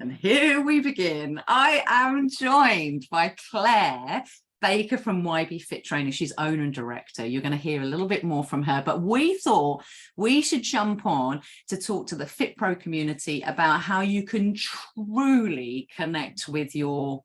And here we begin. I am joined by Claire Baker from YBFIT Training. She's owner and director. You're going to hear a little bit more from her, but we thought we should jump on to talk to the FitPro community about how you can truly connect with your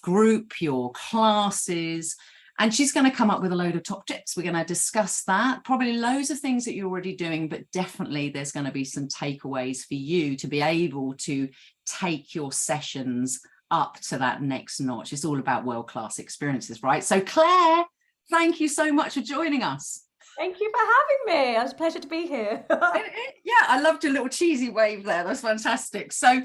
group, your classes. And she's going to come up with a load of top tips. We're going to discuss that, probably loads of things that you're already doing, but definitely there's going to be some takeaways for you to be able to take your sessions up to that next notch. It's all about world-class experiences, right? So Claire, thank you so much for joining us. Thank you for having me. It's a pleasure to be here. Yeah, I loved your little cheesy wave there. That's fantastic. So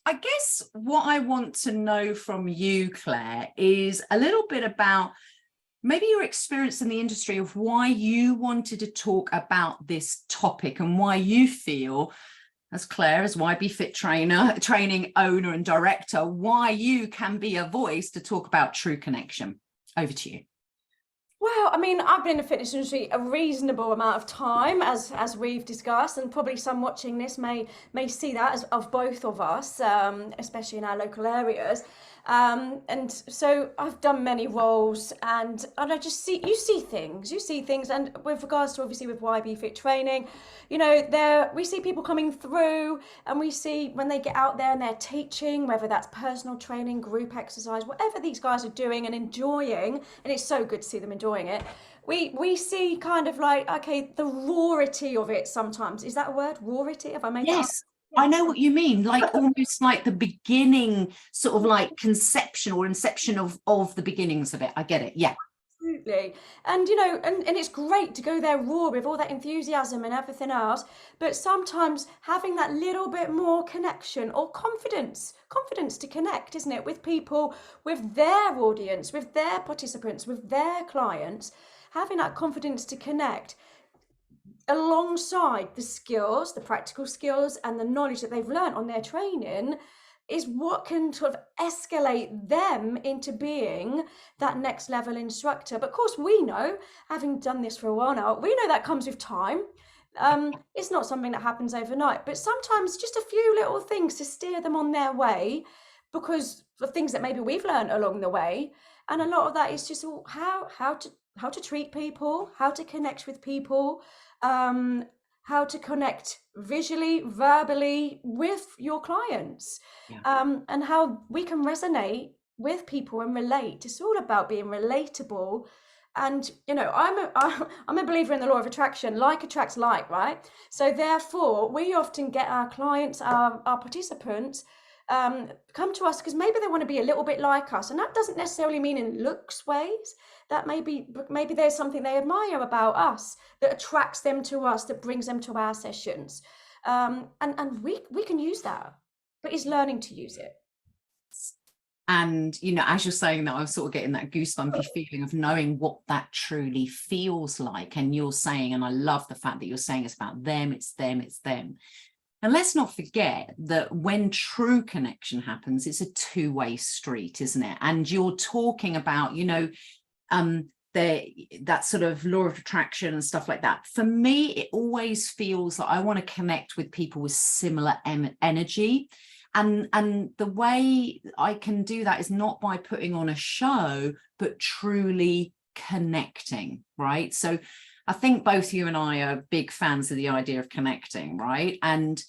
I guess what I want to know from you, Claire, is a little bit about maybe your experience in the industry of why you wanted to talk about this topic and why you feel, as Claire, as YBFIT training owner and director, why you can be a voice to talk about true connection. Over to you. Well, I mean, I've been in the fitness industry a reasonable amount of time, as we've discussed, and probably some watching this may see that as of both of us, especially in our local areas. And so I've done many roles, and I just you see things, and with regards to obviously with YBFIT training, you know, we see people coming through, and we see when they get out there and they're teaching, whether that's personal training, group exercise, whatever these guys are doing and enjoying, and it's so good to see them enjoying it. We see kind of like, okay, the rawity of it sometimes. Is that a word? Rawity? Have I made that up? I know what you mean, like almost like the beginning, sort of like conception or inception of the beginnings of it. I get it. Yeah. Absolutely. And, you know, and it's great to go there raw with all that enthusiasm and everything else. But sometimes having that little bit more connection or confidence to connect, isn't it, with people, with their audience, with their participants, with their clients, having that confidence to connect alongside the skills, the practical skills and the knowledge that they've learned on their training is what can sort of escalate them into being that next level instructor. But of course, we know, having done this for a while now, we know that comes with time. It's not something that happens overnight, but sometimes just a few little things to steer them on their way because of things that maybe we've learned along the way. And a lot of that is just how to treat people, how to connect with people, how to connect visually, verbally with your clients, and how we can resonate with people and relate. It's all about being relatable. And, you know, I'm a believer in the law of attraction. Like attracts like, right? So therefore, we often get our clients, our participants, come to us because maybe they want to be a little bit like us, and that doesn't necessarily mean in looks ways. That maybe there's something they admire about us that attracts them to us, that brings them to our sessions, and we can use that, but it's learning to use it. And, you know, as you're saying that, I was sort of getting that goosebumpy feeling of knowing what that truly feels like. And you're saying, and I love the fact that you're saying it's about them, it's them, it's them. And let's not forget that when true connection happens, it's a two-way street, isn't it? And you're talking about, you know, that sort of law of attraction and stuff like that. For me, it always feels like I want to connect with people with similar energy. And the way I can do that is not by putting on a show, but truly connecting, right? So I think both you and I are big fans of the idea of connecting, right? And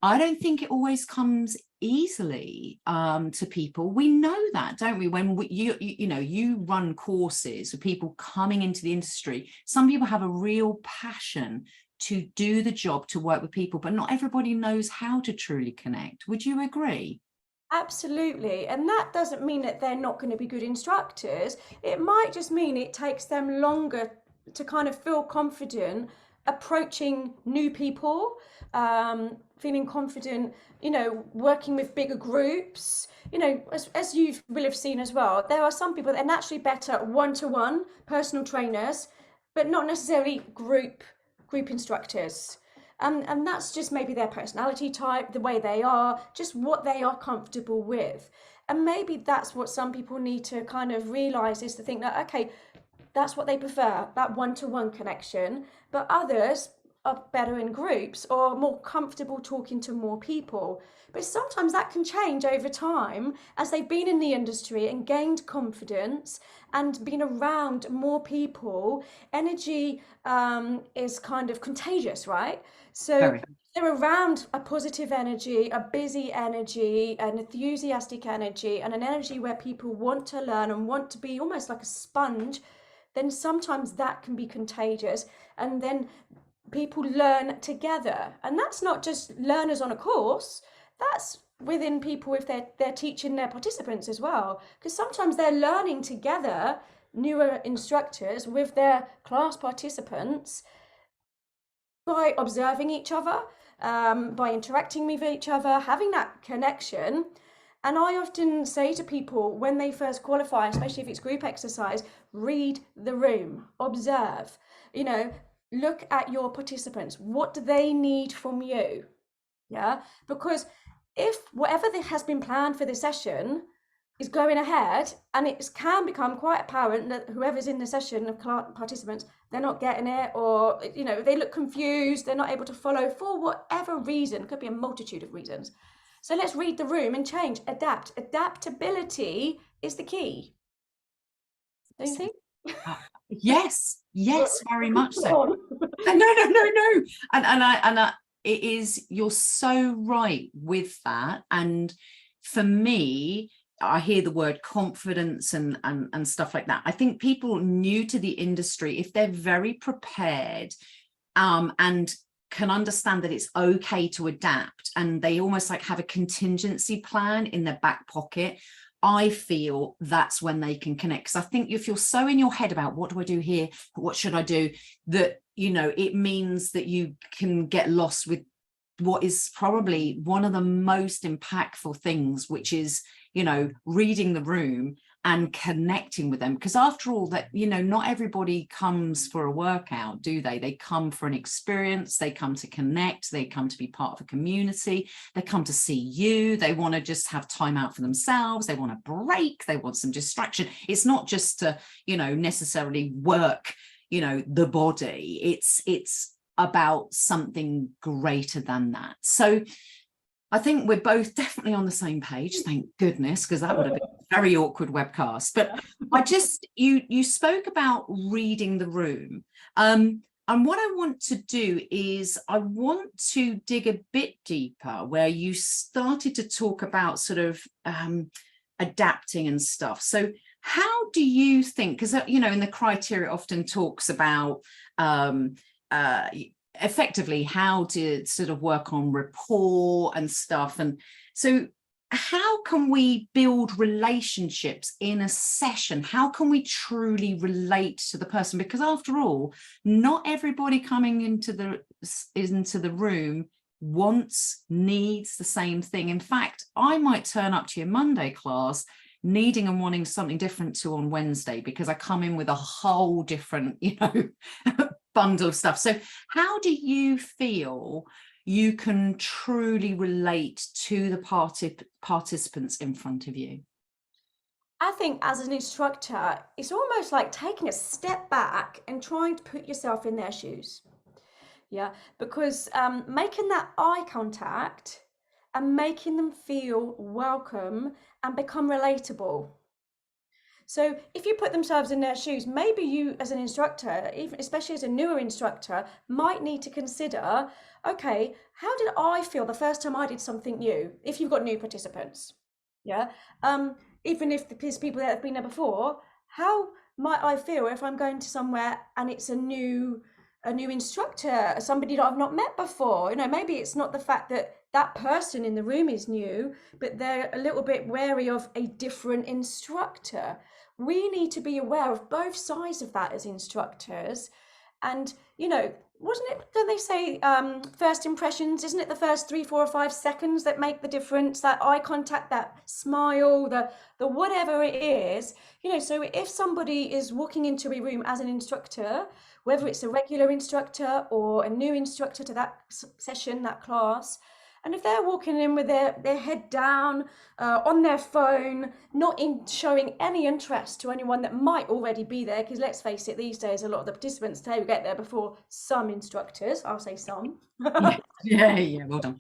I don't think it always comes easily to people. We know that, don't we? When you run courses for people coming into the industry, some people have a real passion to do the job, to work with people, but not everybody knows how to truly connect. Would you agree? Absolutely. And that doesn't mean that they're not going to be good instructors. It might just mean it takes them longer to kind of feel confident approaching new people, feeling confident, you know, working with bigger groups. You know, as you will have seen as well, there are some people that are naturally better one-to-one personal trainers, but not necessarily group instructors. And that's just maybe their personality type, the way they are, just what they are comfortable with. And maybe that's what some people need to kind of realize, is to think that, okay, that's what they prefer, that one-to-one connection. But others are better in groups or are more comfortable talking to more people. But sometimes that can change over time as they've been in the industry and gained confidence and been around more people. Energy is kind of contagious, right? So Very. they're around a positive energy, a busy energy, an enthusiastic energy, and an energy where people want to learn and want to be almost like a sponge, then sometimes that can be contagious. And then people learn together. And that's not just learners on a course, that's within people if they're teaching their participants as well. Because sometimes they're learning together, newer instructors with their class participants, by observing each other, by interacting with each other, having that connection. And I often say to people when they first qualify, especially if it's group exercise, read the room, observe, look at your participants. What do they need from you? Yeah, because if whatever has been planned for the session is going ahead, and it can become quite apparent that whoever's in the session of participants, they're not getting it, or they look confused, they're not able to follow for whatever reason. It could be a multitude of reasons. So let's read the room and change, adapt. Adaptability is the key. Don't you think? Yes, very much so. No. And it is, you're so right with that. And for me, I hear the word confidence and stuff like that. I think people new to the industry, if they're very prepared and can understand that it's okay to adapt, and they almost like have a contingency plan in their back pocket, I feel that's when they can connect. Because I think if you're so in your head about what do I do here, what should I do, that it means that you can get lost with what is probably one of the most impactful things, which is reading the room and connecting with them. Because after all, that not everybody comes for a workout, do they come for an experience, they come to connect, they come to be part of a community, they come to see you, they want to just have time out for themselves, they want a break, they want some distraction. It's not just to necessarily work the body, it's about something greater than that. So I think we're both definitely on the same page, thank goodness, because that would have been a very awkward webcast. But you spoke about reading the room. And what I want to do is I want to dig a bit deeper where you started to talk about sort of adapting and stuff. So how do you think, because in the criteria often talks about effectively how to sort of work on rapport and stuff. And so how can we build relationships in a session? How can we truly relate to the person? Because after all, not everybody coming into the room needs the same thing. In fact, I might turn up to your Monday class needing and wanting something different to on Wednesday, because I come in with a whole different, bundle of stuff. So how do you feel you can truly relate to the participants in front of you? I think as an instructor, it's almost like taking a step back and trying to put yourself in their shoes. Yeah, because making that eye contact and making them feel welcome and become relatable. So if you put themselves in their shoes, maybe you as an instructor, even especially as a newer instructor, might need to consider, okay, how did I feel the first time I did something new? If you've got new participants, yeah, even if there's people that have been there before, how might I feel if I'm going to somewhere and it's a new instructor, somebody that I've not met before? Maybe it's not the fact that that person in the room is new, but they're a little bit wary of a different instructor. We need to be aware of both sides of that as instructors. And, wasn't it, don't they say first impressions, isn't it the first 3, 4 or 5 seconds that make the difference? That eye contact, that smile, the whatever it is, so if somebody is walking into a room as an instructor, whether it's a regular instructor or a new instructor to that session, that class, And if they're walking in with their head down, on their phone, not showing any interest to anyone that might already be there, because let's face it, these days a lot of the participants will get there before some instructors. I'll say some. Yeah, well done.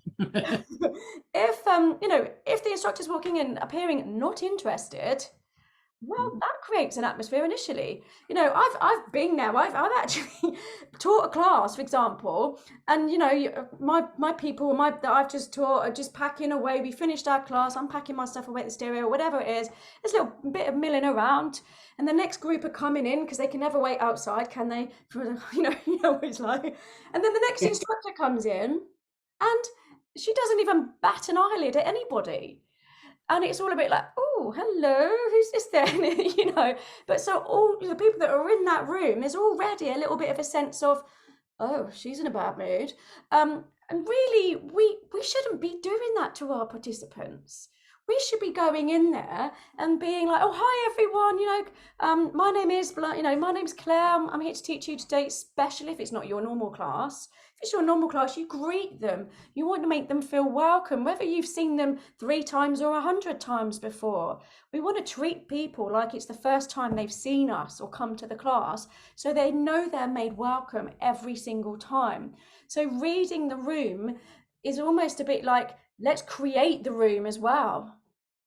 If if the instructor's walking in appearing not interested, well, that creates an atmosphere initially. I've been there. I've actually taught a class, for example, and my people that I've just taught are just packing away. We finished our class. I'm packing my stuff away at the stereo, whatever it is. There's a little bit of milling around, and the next group are coming in because they can never wait outside, can they? You know what it's like. And then the next instructor comes in, and she doesn't even bat an eyelid at anybody. And it's all a bit like, oh, hello, who's this then? But so all the people that are in that room, there's already a little bit of a sense of, oh, she's in a bad mood. And really, we shouldn't be doing that to our participants. We should be going in there and being like, oh, hi, everyone. My name is, my name's Claire. I'm here to teach you today, especially if it's not your normal class. If it's your normal class, you greet them. You want to make them feel welcome, whether you've seen them 3 times or 100 times before. We want to treat people like it's the first time they've seen us or come to the class, so they know they're made welcome every single time. So reading the room is almost a bit like, let's create the room as well.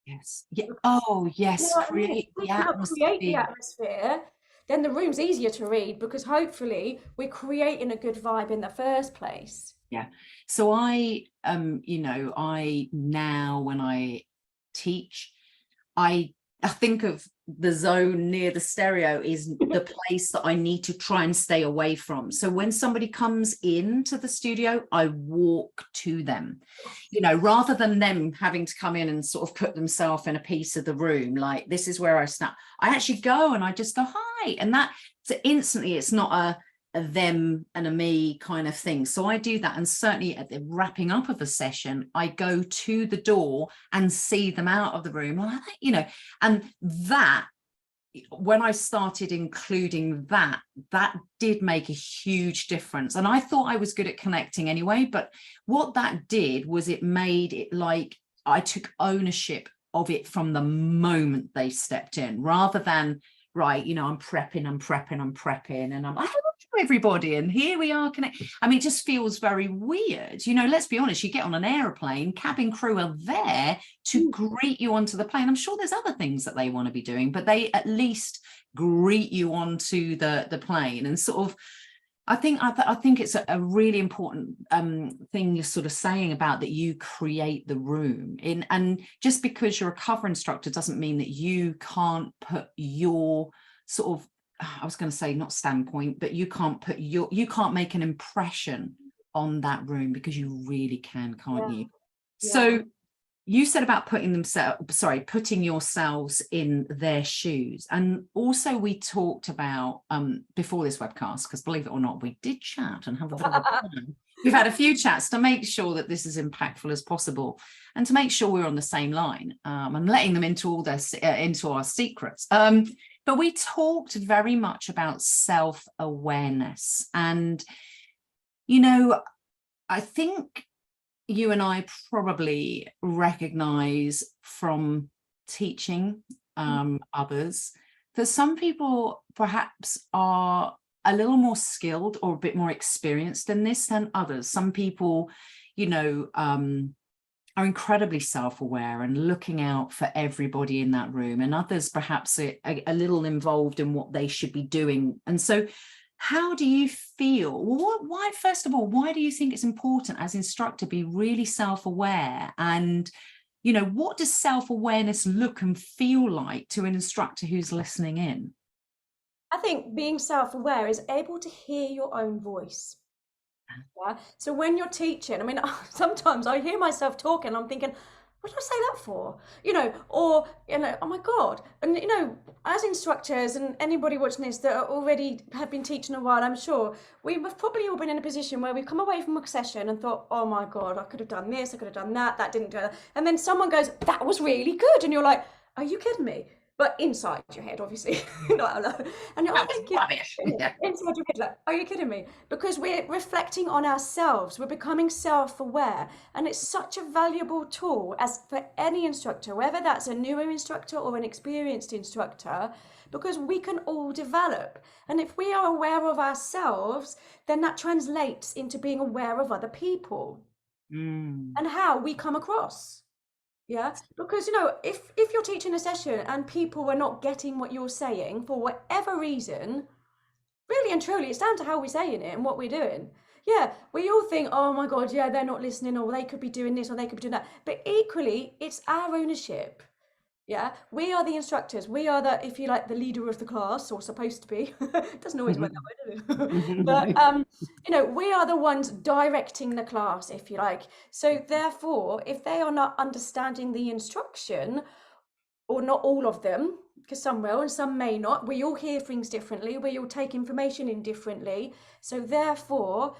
Yes. Yeah. Oh, yes. Create the atmosphere. Then the room's easier to read because hopefully we're creating a good vibe in the first place. Yeah. So I now when I teach, I think of the zone near the stereo is the place that I need to try and stay away from. So when somebody comes into the studio, I walk to them, rather than them having to come in and sort of put themselves in a piece of the room, like this is where I snap. I actually go and I just go, hi. And that, so instantly it's not a them and a me kind of thing. So I do that. And certainly at the wrapping up of a session, I go to the door and see them out of the room, and that, when I started including that did make a huge difference. And I thought I was good at connecting anyway, but what that did was it made it like I took ownership of it from the moment they stepped in, rather than, right, I'm prepping, and I'm like, hello everybody, and here we are connect. I mean, it just feels very weird. Let's be honest, you get on an airplane, cabin crew are there to greet you onto the plane. I'm sure there's other things that they want to be doing, but they at least greet you onto the plane. And sort of, I think it's a really important thing you're sort of saying about that you create the room in. And just because you're a cover instructor doesn't mean that you can't put your sort of, I was going to say not standpoint, but you can't make an impression on that room, because you really can't you? Yeah. So you said about putting yourselves in their shoes. And also we talked about before this webcast, because believe it or not, we did chat and have a bit of a plan. We've had a few chats to make sure that this is impactful as possible, and to make sure we're on the same line, and letting them into all their into our secrets. But we talked very much about self-awareness. And, I think you and I probably recognize from teaching others that some people perhaps are a little more skilled or a bit more experienced in this than others. Some people, are incredibly self-aware and looking out for everybody in that room, and others perhaps are a little involved in what they should be doing. And so how do you feel? Why, first of all, why do you think it's important as instructor to be really self-aware? And, what does self-awareness look and feel like to an instructor who's listening in? I think being self-aware is able to hear your own voice. Yeah. So when you're teaching, I mean, sometimes I hear myself talking, I'm thinking, what did I say that for? Or, oh my God. And, as instructors and anybody watching this that already have been teaching a while, I'm sure we've probably all been in a position where we've come away from a session and thought, oh my God, I could have done this, I could have done that, that didn't do that. And then someone goes, that was really good. And you're like, are you kidding me? but inside your head, obviously. Not alone. And you're thinking, Rubbish. Yeah. inside your head, like, are you kidding me? Because we're reflecting on ourselves, we're becoming self-aware, and it's such a valuable tool as for any instructor, whether that's a newer instructor or an experienced instructor, because we can all develop. And if we are aware of ourselves, then that translates into being aware of other people and how we come across. Yeah, because if you're teaching a session and people are not getting what you're saying for whatever reason, really and truly, it's down to how we're saying it and what we're doing. Yeah, we all think, oh my God, yeah, they're not listening, or they could be doing this, or they could be doing that. But equally, it's our ownership. Yeah, we are the instructors. We are the, if you like, the leader of the class, or supposed to be. It doesn't always work that way, does it? But we are the ones directing the class, if you like. So therefore, if they are not understanding the instruction, or not all of them, because some will and some may not, we all hear things differently, we all take information in differently. So therefore,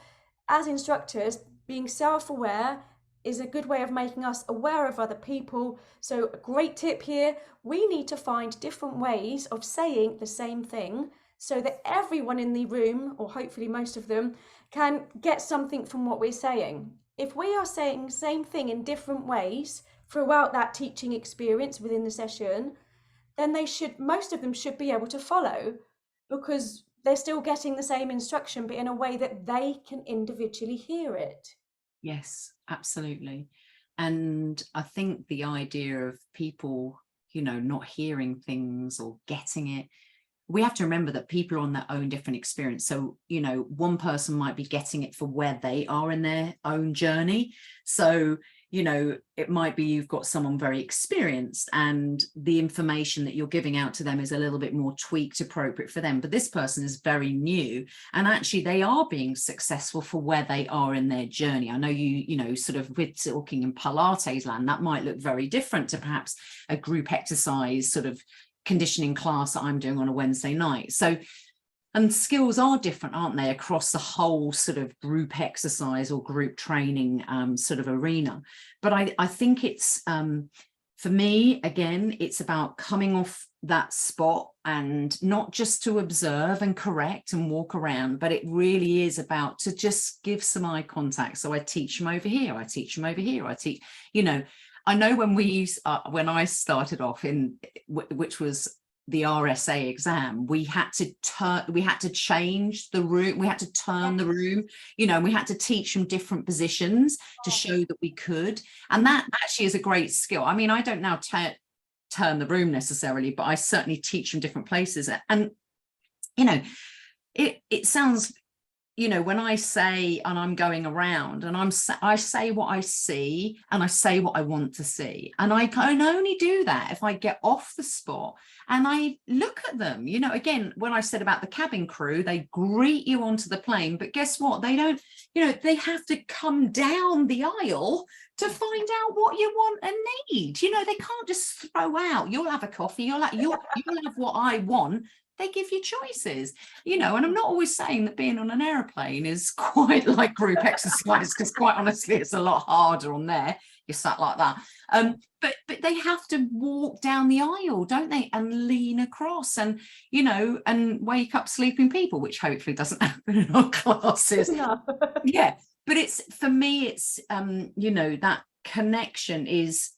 as instructors, being self-aware is a good way of making us aware of other people. So a great tip here, we need to find different ways of saying the same thing so that everyone in the room, or hopefully most of them, can get something from what we're saying. If we are saying the same thing in different ways throughout that teaching experience within the session, then most of them should be able to follow, because they're still getting the same instruction, but in a way that they can individually hear it. Yes, absolutely. And I think the idea of people, not hearing things or getting it, we have to remember that people are on their own different experience. So, one person might be getting it for where they are in their own journey. So, it might be you've got someone very experienced and the information that you're giving out to them is a little bit more tweaked, appropriate for them. But this person is very new and actually they are being successful for where they are in their journey. I know sort of with talking in Pilates land, that might look very different to perhaps a group exercise sort of conditioning class that I'm doing on a Wednesday night. So, and skills are different, aren't they, across the whole sort of group exercise or group training sort of arena. But I think it's, for me, again, it's about coming off that spot and not just to observe and correct and walk around, but it really is about to just give some eye contact. So I teach them over here, I teach them over here, I teach, I know when I started off which was the RSA exam, we had to change the room, we had to turn the room, we had to teach them different positions to show that we could. And that actually is a great skill. I mean, I don't now turn the room necessarily, but I certainly teach them different places. And, it sounds, when I say, and I'm going around and I say what I see and I say what I want to see. And I can only do that if I get off the spot and I look at them. Again, when I said about the cabin crew, they greet you onto the plane, but guess what? They don't, they have to come down the aisle to find out what you want and need. They can't just throw out, you'll have a coffee, you'll have what I want. They give you choices, and I'm not always saying that being on an aeroplane is quite like group exercise, because quite honestly, it's a lot harder on there. You're sat like that. But they have to walk down the aisle, don't they? And lean across and, and wake up sleeping people, which hopefully doesn't happen in our classes. No. Yeah. But for me, it's, that connection is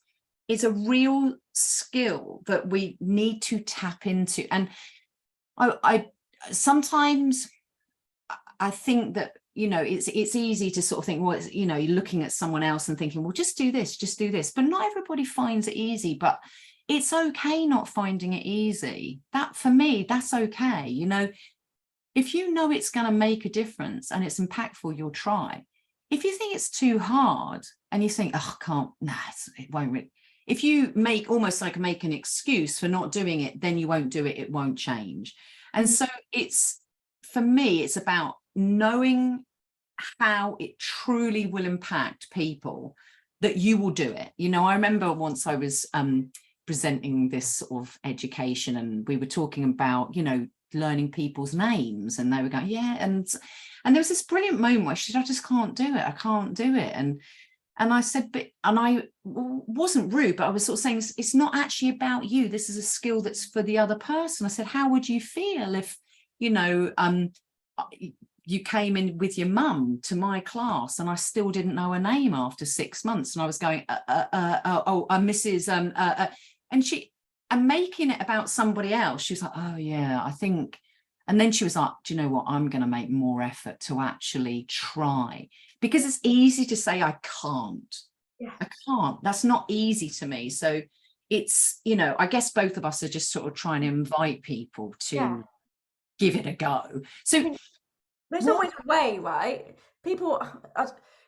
a real skill that we need to tap into. And I sometimes I think that, it's easy to sort of think, well, you're looking at someone else and thinking, well, just do this. But not everybody finds it easy, but it's okay not finding it easy. That, for me, that's okay. If it's going to make a difference and it's impactful, you'll try. If you think it's too hard and you think, oh, I can't, it won't really. If you make an excuse for not doing it, then you won't do it. It won't change. And so for me, it's about knowing how it truly will impact people, that you will do it. I remember once I was presenting this sort of education and we were talking about, learning people's names, and they were going, yeah. And there was this brilliant moment where she said, I just can't do it. I can't do it. And I said, and I wasn't rude, but I was sort of saying, it's not actually about you. This is a skill that's for the other person. I said, how would you feel if, you know, you came in with your mum to my class and I still didn't know her name after 6 months, and I was going, Mrs. And making it about somebody else. She was like, oh yeah, I think. And then she was like, do you know what? I'm going to make more effort to actually try, because it's easy to say, I can't. Yeah. I can't. That's not easy to me. So it's, you know, I guess both of us are just sort of trying to invite people to give it a go. So there's always a way, right? People,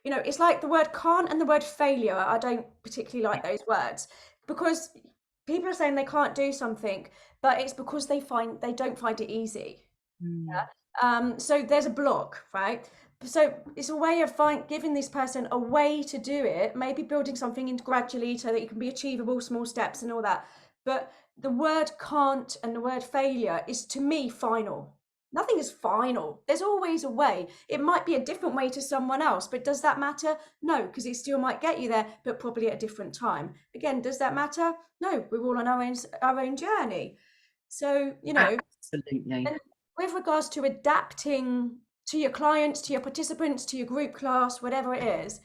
you know, it's like the word can't and the word failure. I don't particularly like those words, because people are saying they can't do something, but it's because they don't find it easy. Yeah? So there's a block, right? So it's a way of giving this person a way to do it, maybe building something in gradually so that it can be achievable, small steps and all that. But the word can't and the word failure is, to me, final. Nothing is final. There's always a way. It might be a different way to someone else, but does that matter? No, because it still might get you there, but probably at a different time. Again, does that matter? No, we're all on our own journey. So, you know, absolutely. And with regards to adapting to your clients, to your participants, to your group class, whatever it is,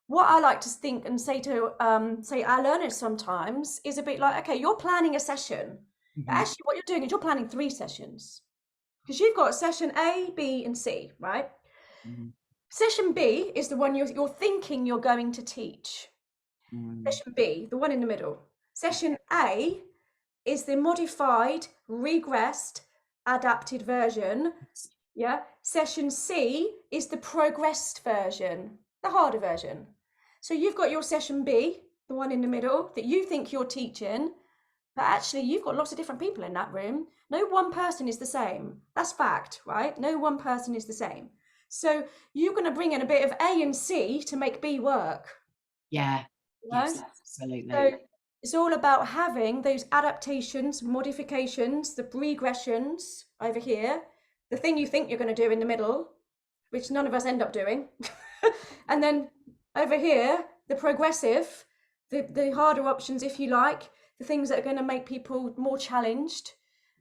what I like to think and say to our learners sometimes is a bit like, okay, you're planning a session. Actually, what you're doing is you're planning 3 sessions, because you've got session A, B, and C, right? Session B is the one you're thinking you're going to teach. Session B, the one in the middle. Session A is the modified, regressed, adapted version. Yeah. Session C is the progressed version, the harder version. So you've got your session B, the one in the middle that you think you're teaching, but actually you've got lots of different people in that room. No one person is the same. That's fact, right? No one person is the same. So you're going to bring in a bit of A and C to make B work. Yeah. You know? Yes, absolutely. So it's all about having those adaptations, modifications, the regressions over here, the thing you think you're going to do in the middle, which none of us end up doing. And then over here, the progressive, the harder options, if you like, the things that are going to make people more challenged.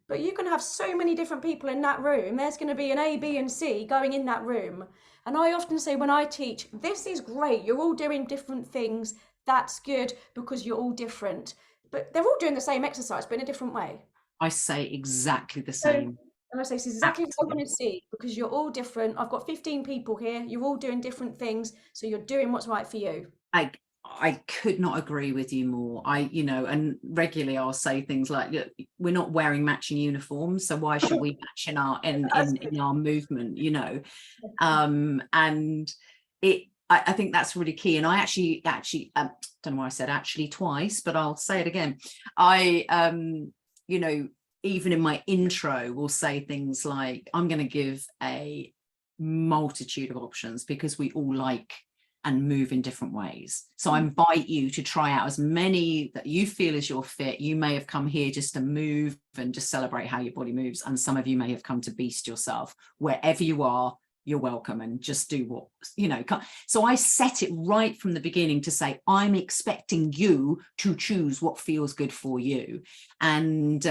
But you can have so many different people in that room. There's going to be an A, B, and C going in that room. And I often say when I teach, this is great. You're all doing different things. That's good, because you're all different. But they're all doing the same exercise, but in a different way. I say exactly the same. And I say it's exactly what I want to see, because you're all different. I've got 15 people here. You're all doing different things. So you're doing what's right for you. I could not agree with you more. You know, and regularly I'll say things like, look, we're not wearing matching uniforms, so why should we match in our movement, you know? And I think that's really key. And I actually don't know why I said actually twice, but I'll say it again. You know, even in my intro, will say things like, I'm going to give a multitude of options because we all like and move in different ways. So I invite you to try out as many that you feel is your fit. You may have come here just to move and just celebrate how your body moves. And some of you may have come to beast yourself. Wherever you are, you're welcome, and just do what, you know. So I set it right from the beginning to say, I'm expecting you to choose what feels good for you. And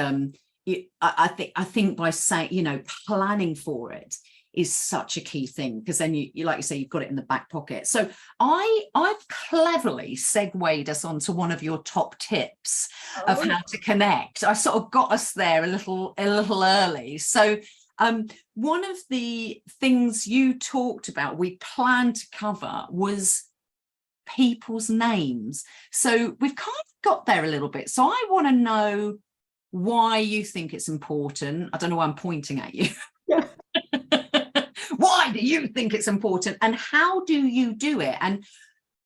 I think by saying, you know, planning for it is such a key thing, because then you like you say, you've got it in the back pocket. So I've cleverly segued us onto one of your top tips of how to connect. I sort of got us there a little early. So one of the things you talked about, we planned to cover, was people's names. So we've kind of got there a little bit. So I want to know why you think it's important. I don't know why I'm pointing at you. Yeah. Why do you think it's important, and how do you do it? And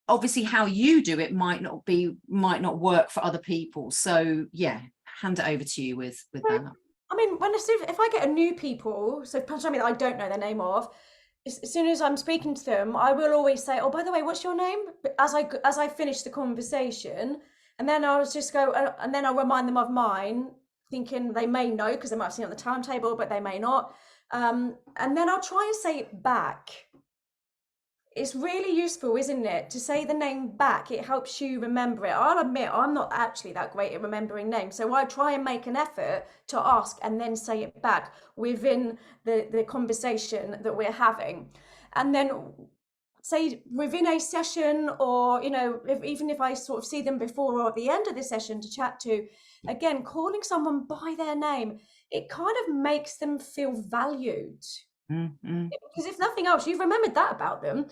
obviously how you do it might not work for other people. So yeah, hand it over to you with that. I mean, if I get a new people, so something that I don't know the name of, as soon as I'm speaking to them, I will always say, oh, by the way, what's your name? As I finish the conversation, and then I'll just go, and then I'll remind them of mine, thinking they may know because they might have seen it on the timetable, but they may not. And then I'll try and say it back it's really useful, isn't it, to say the name back. It helps you remember it. I'll admit I'm not actually that great at remembering names, so I try and make an effort to ask and then say it back within the conversation that we're having. And then say within a session, or even if I sort of see them before or at the end of the session to chat to, again, calling someone by their name, it kind of makes them feel valued. Mm-hmm. Because if nothing else, you've remembered that about them,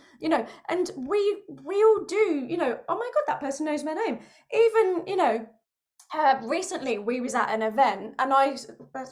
and we all do, oh my God, that person knows my name. Even, recently we was at an event, and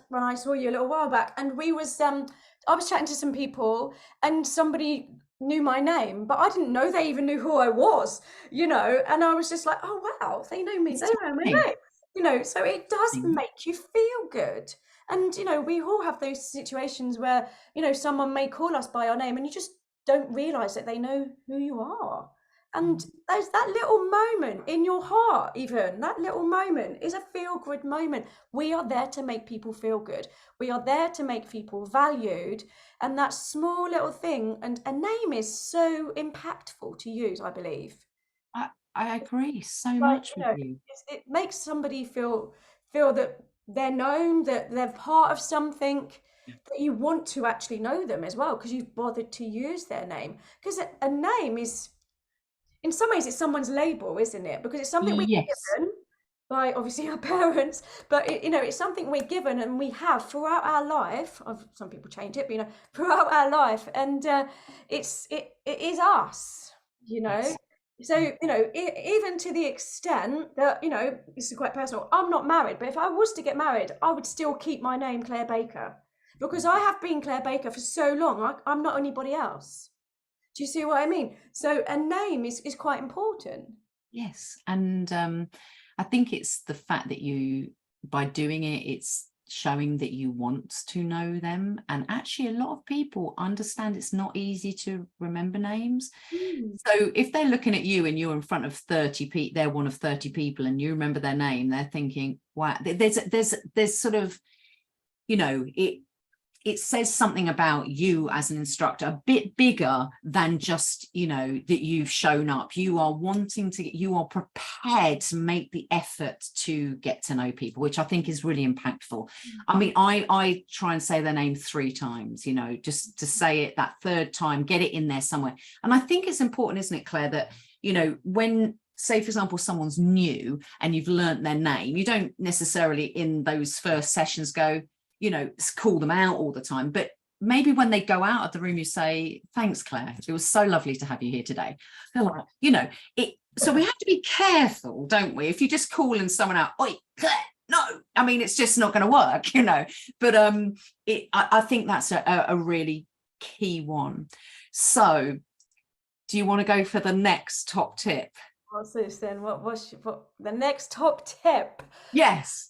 when I saw you a little while back, and I was chatting to some people, and somebody knew my name, but I didn't know they even knew who I was, and I was just like, oh wow, they know me, they know my name, so it does make you feel good. And we all have those situations where someone may call us by our name, and you just don't realize that they know who you are. And there's that little moment in your heart, even that little moment is a feel-good moment. We are there to make people feel good. We are there to make people valued. And that small little thing, and a name is so impactful to use, I believe. I agree so much with you. It makes somebody feel that they're known, that they're part of something, that you want to actually know them as well, because you've bothered to use their name. Because a name is, in some ways, it's someone's label, isn't it? Because it's something we're given by obviously our parents, but it's something we're given and we have throughout our life. Some people change it, but throughout our life, and it is us, Yes. So even to the extent that this is quite personal. I'm not married, but if I was to get married, I would still keep my name Claire Baker, because I have been Claire Baker for so long. I'm not anybody else. Do you see what I mean? So a name is quite important. Yes. And I think it's the fact that by doing it, it's showing that you want to know them. And actually, a lot of people understand it's not easy to remember names. So if they're looking at you and you're in front of 30 people, they're one of 30 people, and you remember their name, they're thinking, wow, there's sort of, it says something about you as an instructor, a bit bigger than just, that you've shown up. You are you are prepared to make the effort to get to know people, which I think is really impactful. I mean, I try and say their name 3 times, just to say it that third time, get it in there somewhere. And I think it's important, isn't it, Claire, that, when, say, for example, someone's new and you've learnt their name, you don't necessarily in those first sessions go, call them out all the time, but maybe when they go out of the room, you say, thanks, Claire, it was so lovely to have you here today. They're like, so we have to be careful, don't we? If you just calling someone out, oi, Claire, no, I mean, it's just not going to work, but I think that's a really key one. So do you want to go for the next top tip? What's this then? What the next top tip? Yes.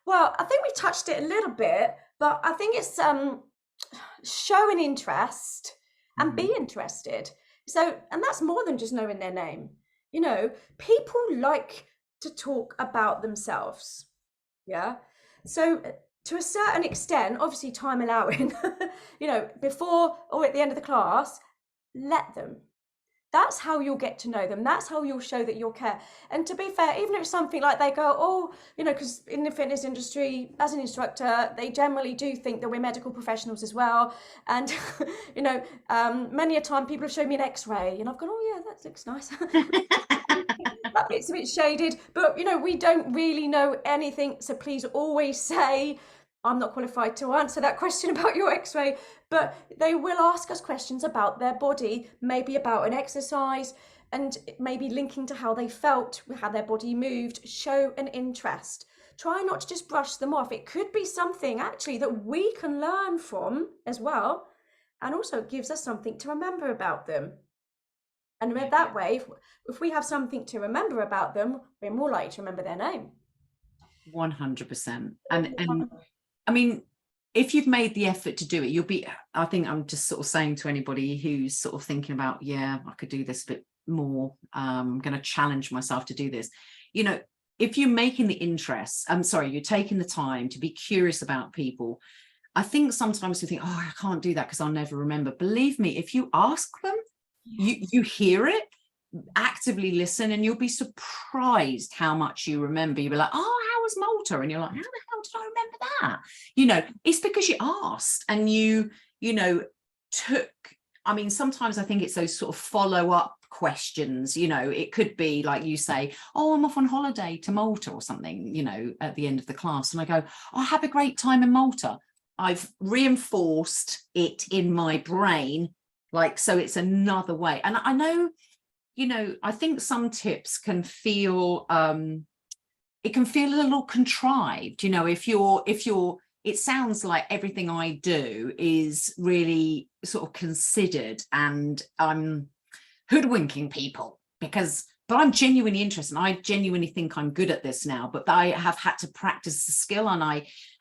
Well, I think we touched it a little bit, but I think it's show an interest and be interested. So, and that's more than just knowing their name. People like to talk about themselves. Yeah. So to a certain extent, obviously time allowing, before or at the end of the class, let them. That's how you'll get to know them. That's how you'll show that you'll care. And to be fair, even if it's something like they go, oh, because in the fitness industry, as an instructor, they generally do think that we're medical professionals as well. And, many a time people have shown me an X-ray and I've gone, oh yeah, that looks nice. That bit's a bit shaded, but, we don't really know anything. So please always say, I'm not qualified to answer that question about your X-ray, but they will ask us questions about their body, maybe about an exercise, and maybe linking to how they felt, how their body moved. Show an interest. Try not to just brush them off. It could be something actually that we can learn from as well, and also it gives us something to remember about them. And that way, if we have something to remember about them, we're more likely to remember their name. 100%. And I mean, if you've made the effort to do it, I think I'm just sort of saying to anybody who's sort of thinking about, yeah, I could do this a bit more. I'm going to challenge myself to do this. If you're making the interest, you're taking the time to be curious about people, I think sometimes we think, oh, I can't do that because I'll never remember. Believe me, if you ask them, you hear it, actively listen, and you'll be surprised how much you remember. You'll be like, oh, how was Malta? And you're like, how the hell did I remember that? It's because you asked and you took, I mean, sometimes I think it's those sort of follow-up questions. It could be like you say, oh, I'm off on holiday to Malta or something, at the end of the class. And I go, oh, have a great time in Malta. I've reinforced it in my brain, so it's another way. And I know, I think some tips can feel, it can feel a little contrived, if you're, it sounds like everything I do is really sort of considered, and I'm hoodwinking people but I'm genuinely interested, and I genuinely think I'm good at this now, but I have had to practice the skill,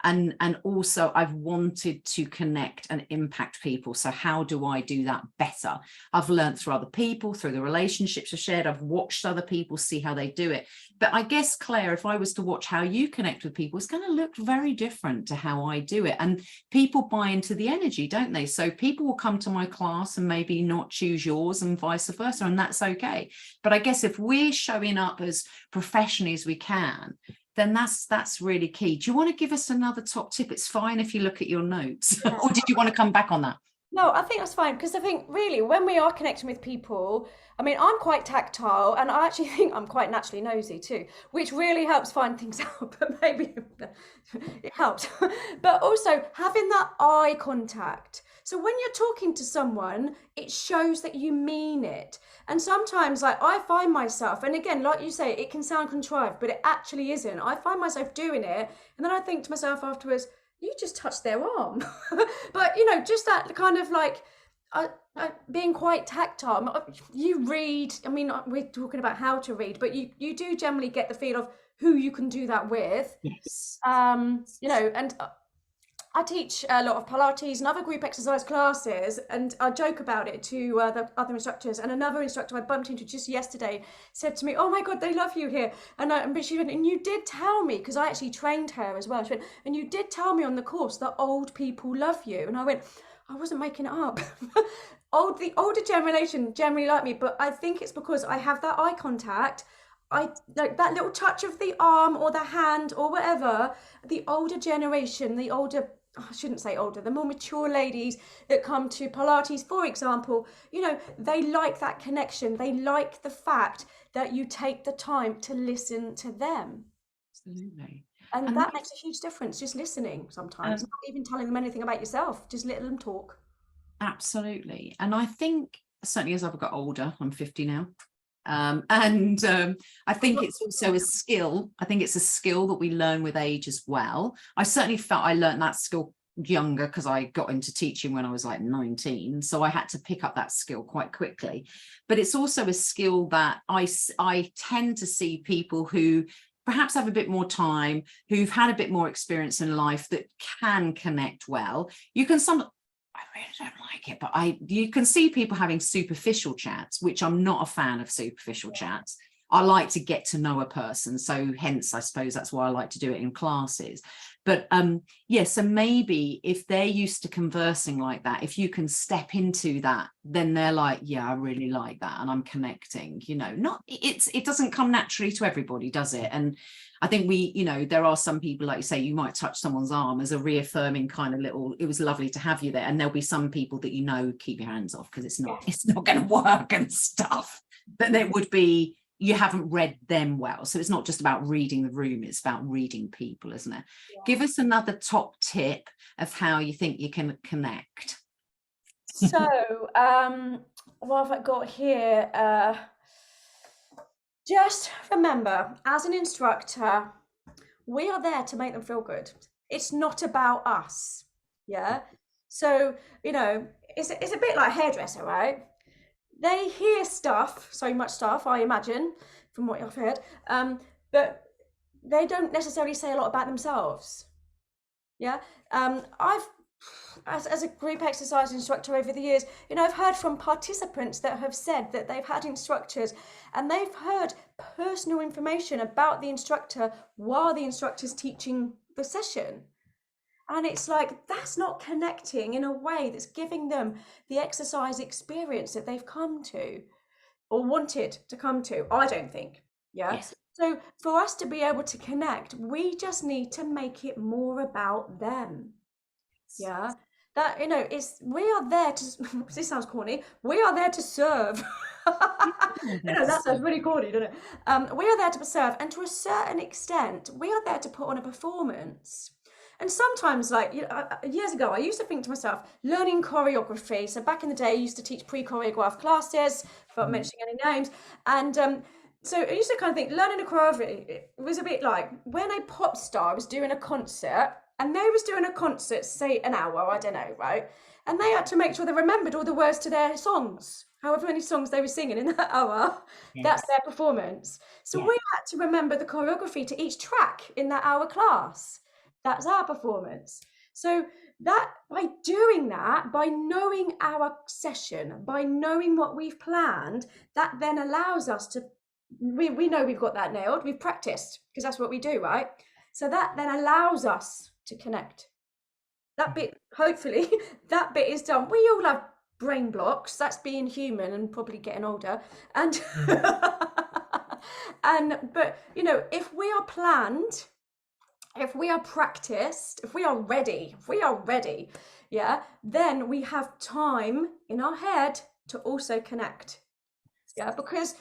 and also I've wanted to connect and impact people. So how do I do that better? I've learned through other people, through the relationships I've shared. I've watched other people, see how they do it. But I guess, Claire, if I was to watch how you connect with people, it's going to look very different to how I do it. And people buy into the energy, don't they? So people will come to my class and maybe not choose yours, and vice versa, and that's okay. But I guess if we're showing up as professionally as we can, then that's really key. Do you want to give us another top tip? It's fine if you look at your notes. Or did you want to come back on that? No, I think that's fine, because I think really when we are connecting with people, I mean, I'm quite tactile, and I actually think I'm quite naturally nosy too, which really helps find things out, but maybe it helps. But also having that eye contact. So when you're talking to someone, it shows that you mean it. And sometimes, I find myself, and again, like you say, it can sound contrived, but it actually isn't. I find myself doing it, and then I think to myself afterwards, you just touched their arm. But, just that kind of being quite tactile. You read, I mean, we're talking about how to read, but you do generally get the feel of who you can do that with. Yes. And I teach a lot of Pilates and other group exercise classes, and I joke about it to the other instructors. And another instructor I bumped into just yesterday said to me, "Oh my God, they love you here." But she went, "And you did tell me," because I actually trained her as well. She went, "And you did tell me on the course that old people love you." And I went, "I wasn't making it up." The older generation generally like me, but I think it's because I have that eye contact. I like that little touch of the arm or the hand or whatever. The older generation, I shouldn't say older, the more mature ladies that come to Pilates, for example, they like that connection. They like the fact that you take the time to listen to them. Absolutely. And that makes a huge difference, just listening sometimes, not even telling them anything about yourself, just letting them talk. Absolutely. And I think, certainly as I've got older, I'm 50 now, I think it's also a skill. I think it's a skill that we learn with age as well. I certainly felt I learned that skill younger, because I got into teaching when I was 19, so I had to pick up that skill quite quickly. But it's also a skill that I tend to see people who perhaps have a bit more time, who've had a bit more experience in life, that can connect well. I really don't like it, but you can see people having superficial chats, which I'm not a fan of superficial chats. I like to get to know a person. So hence, I suppose that's why I like to do it in classes. But so maybe if they're used to conversing like that, if you can step into that, then they're like, yeah, I really like that, and I'm connecting. It doesn't come naturally to everybody, does it? And I think there are some people, like you say, you might touch someone's arm as a reaffirming kind of little, it was lovely to have you there. And there'll be some people that keep your hands off, because it's not going to work and stuff. But there would be, you haven't read them well. So it's not just about reading the room, it's about reading people, isn't it? Yeah. Give us another top tip of how you think you can connect. So what have I got here? Just remember, as an instructor, we are there to make them feel good. It's not about us. Yeah. So, it's a bit like a hairdresser, right? They hear so much stuff, I imagine, from what I've heard, but they don't necessarily say a lot about themselves. Yeah. As a group exercise instructor over the years, I've heard from participants that have said that they've had instructors and they've heard personal information about the instructor while the instructor's teaching the session. And it's like, that's not connecting in a way that's giving them the exercise experience that they've come to or wanted to come to, I don't think. Yeah. Yes. So for us to be able to connect, we just need to make it more about them. Yeah. That, you know, it's, we are there to, this sounds corny, we are there to serve. You know, that sounds really corny, doesn't it? We are there to serve, and to a certain extent, we are there to put on a performance. And sometimes, like, you know, years ago, I used to think to myself, learning choreography. So back in the day, I used to teach pre-choreographed classes, without mentioning any names. And so I used to kind of think learning a choreography, it was a bit like when a pop star was doing a concert, and they was doing a concert, say an hour, I don't know, right? And they had to make sure they remembered all the words to their songs, however many songs they were singing in that hour. Yes. That's their performance. So Yeah. we had to remember the choreography to each track in that hour class. That's our performance. So that, by doing that, by knowing our session, by knowing what we've planned, that then allows us to, we know we've got that nailed, we've practiced, because that's what we do, right? So that then allows us to connect. That bit, hopefully, that bit is done. We all have brain blocks. That's being human and probably getting older. And but you know, if we are planned, if we are practiced, if we are ready, yeah, then we have time in our head to also connect. Yeah, because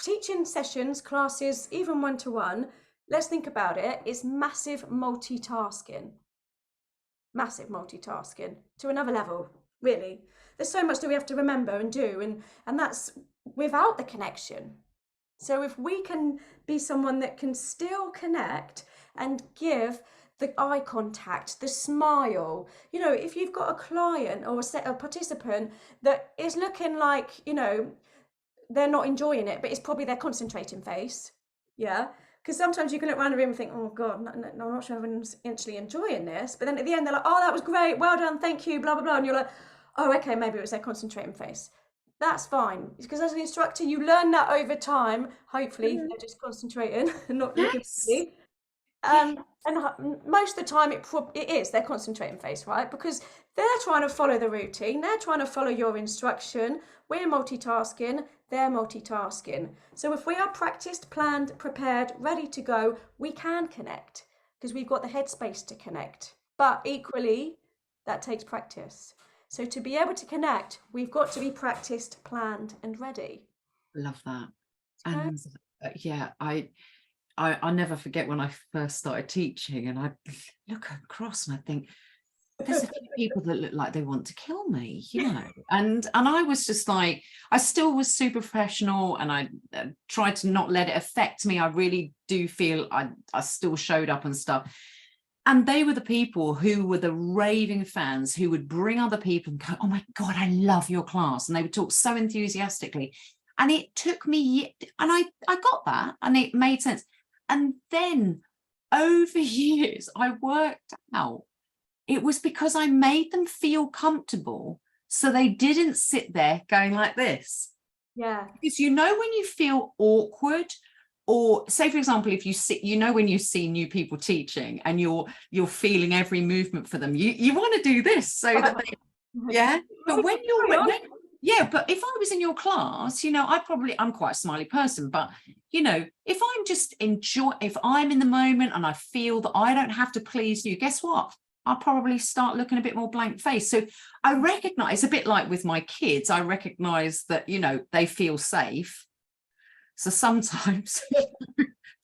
teaching sessions, classes, even one-to-one, let's think about it, is massive multitasking to another level, really. There's so much that we have to remember and do, and that's without the connection. So if we can be someone that can still connect and give the eye contact, the smile, you know, if you've got a client or a participant that is looking like, you know, they're not enjoying it, but it's probably their concentrating face, yeah. Because sometimes you can look around the room and think, oh God, no, I'm not sure everyone's actually enjoying this. But then at the end, they're like, oh, that was great. Well done. Thank you. Blah, blah, blah. And you're like, oh, okay, maybe it was their concentrating face. That's fine. Because as an instructor, you learn that over time. Hopefully, they're just concentrating and not looking at you. And most of the time, it is their concentrating face, right? Because they're trying to follow the routine. They're trying to follow your instruction. We're multitasking. They're multitasking. So if we are practiced, planned, prepared, ready to go, we can connect because we've got the headspace to connect. But equally, that takes practice. So to be able to connect, we've got to be practiced, planned, and ready. Love that. And yeah, I never forget when I first started teaching, and I look across and I think, there's a few people that look like they want to kill me, you know. And I was just like, I still was super professional, and I tried to not let it affect me. I really do feel I still showed up and stuff. And they were the people who were the raving fans, who would bring other people and go, oh my God, I love your class. And they would talk so enthusiastically. And it took me, and I got that, and it made sense. And then over years, I worked out it was because I made them feel comfortable, so they didn't sit there going like this. Yeah. Because you know, when you feel awkward, or say, for example, if you sit, you know, when you see new people teaching and you're feeling every movement for them, you want to do this so that they, yeah. But when yeah, but if I was in your class, you know, I'm quite a smiley person, but you know, if I'm in the moment and I feel that I don't have to please you, guess what? I'll probably start looking a bit more blank face. So I recognize, a bit like with my kids, I recognize that, you know, they feel safe. So sometimes